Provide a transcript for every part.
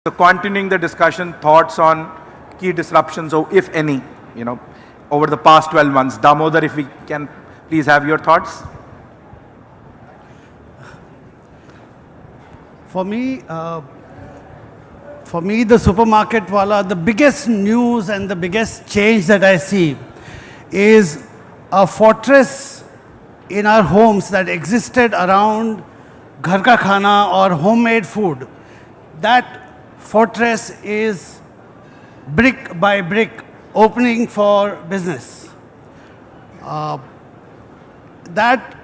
So continuing the discussion, thoughts on key disruptions, or if any, over the past 12 months. Damodar, if we can please have your thoughts. For me, the supermarket wala, the biggest news and the biggest change that I see is a fortress in our homes that existed around ghar ka khana or homemade food. That fortress is brick by brick opening for business. That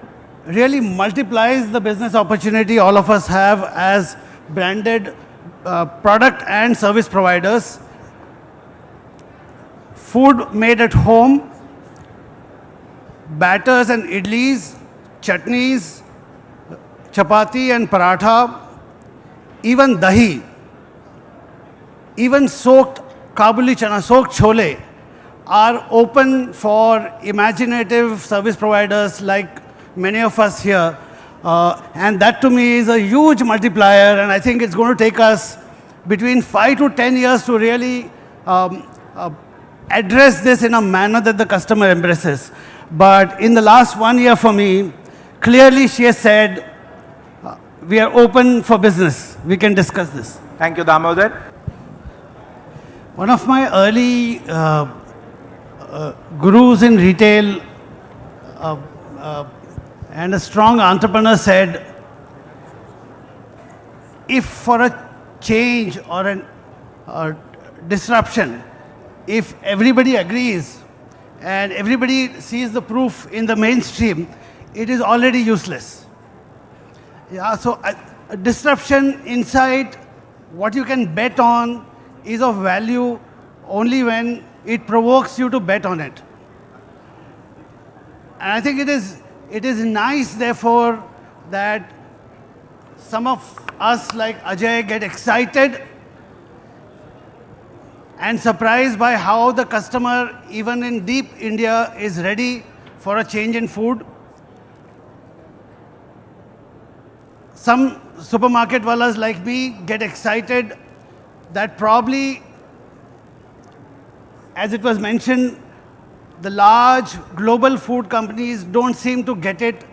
really multiplies the business opportunity all of us have as branded product and service providers. Food made at home, batters and idlis, chutneys, chapati and paratha, even dahi, even soaked Kabuli chana, soaked chole are open for imaginative service providers like many of us here. And that to me is a huge multiplier, and I think it's going to take us between 5 to 10 years to really address this in a manner that the customer embraces. But in the last 1 year for me, clearly she has said, we are open for business. We can discuss this. Thank you, Damodar. One of my early gurus in retail and a strong entrepreneur said, if for a change or a disruption, if everybody agrees and everybody sees the proof in the mainstream, it is already useless. Yeah, so a disruption inside what you can bet on is of value only when it provokes you to bet on it. And I think it is nice, therefore, that some of us like Ajay get excited and surprised by how the customer, even in deep India, is ready for a change in food. Some supermarket wallas like me get excited that probably, as it was mentioned, the large global food companies don't seem to get it,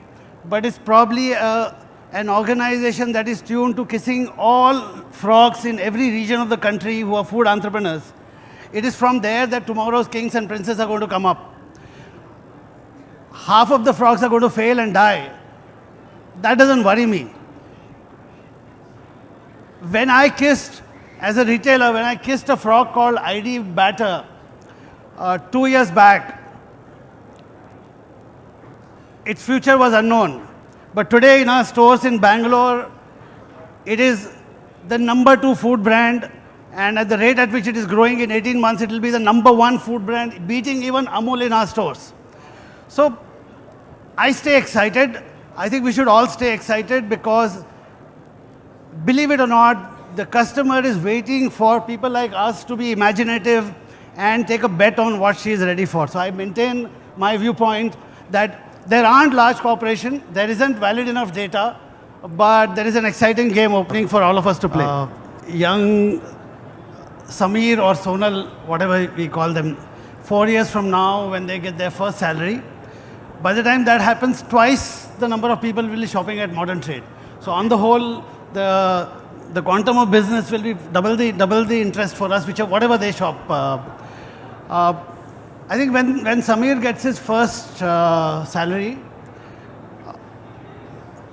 but it's probably an organization that is tuned to kissing all frogs in every region of the country who are food entrepreneurs. It is from there that tomorrow's kings and princes are going to come up. Half of the frogs are going to fail and die. That doesn't worry me. When I kissed, as a retailer, when I kissed a frog called ID Batter 2 years back, its future was unknown. But today in our stores in Bangalore, it is the #2 food brand, and at the rate at which it is growing, in 18 months, it will be the #1 food brand, beating even Amul in our stores. So I stay excited. I think we should all stay excited because, believe it or not, the customer is waiting for people like us to be imaginative and take a bet on what she is ready for. So I maintain my viewpoint that there aren't large corporations, there isn't valid enough data, but there is an exciting game opening for all of us to play. Young Samir or Sonal, whatever we call them, 4 years from now when they get their first salary, by the time that happens, twice the number of people will be shopping at modern trade. So on the whole, the quantum of business will be double the interest for us, whatever they shop. I think when Samir gets his first salary,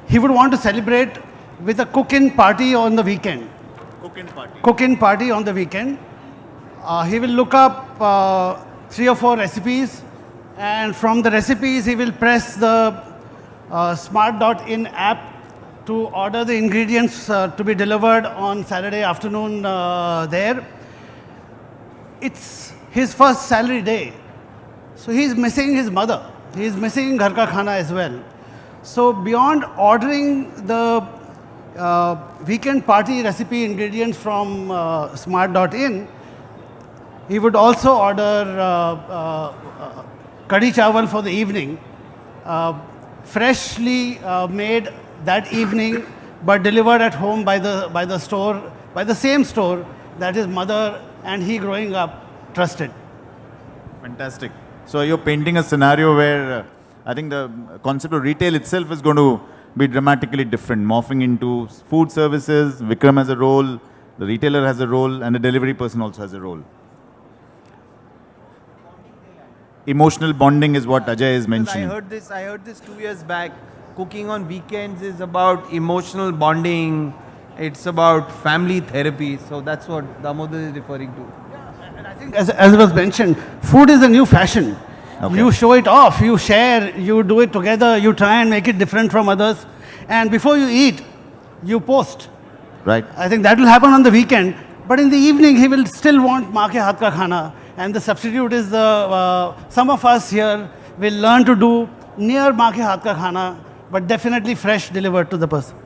he would want to celebrate with a cook-in party on the weekend. Cook-in party on the weekend. He will look up 3 or 4 recipes, and from the recipes he will press the smart.in app to order the ingredients to be delivered on Saturday afternoon there. It's his first salary day. So he's missing his mother. He's missing ghar ka khana as well. So beyond ordering the weekend party recipe ingredients from smart.in, he would also order kadhi chawal for the evening, freshly made that evening, but delivered at home by the store by the same store that his mother and he growing up trusted. Fantastic. So you're painting a scenario where I think the concept of retail itself is going to be dramatically different, morphing into food services. Vikram has a role, the retailer has a role, and the delivery person also has a role. Emotional bonding is what Ajay is mentioning. I heard this 2 years back. Cooking on weekends is about emotional bonding. It's about family therapy. So that's what Damodar is referring to. And I think, as was mentioned, food is a new fashion. Okay. You show it off, you share, you do it together, you try and make it different from others. And before you eat, you post. Right. I think that will happen on the weekend. But in the evening, he will still want maa ke haath ka khana. And the substitute is some of us here will learn to do near maa ke haath ka khana, but definitely fresh delivered to the person.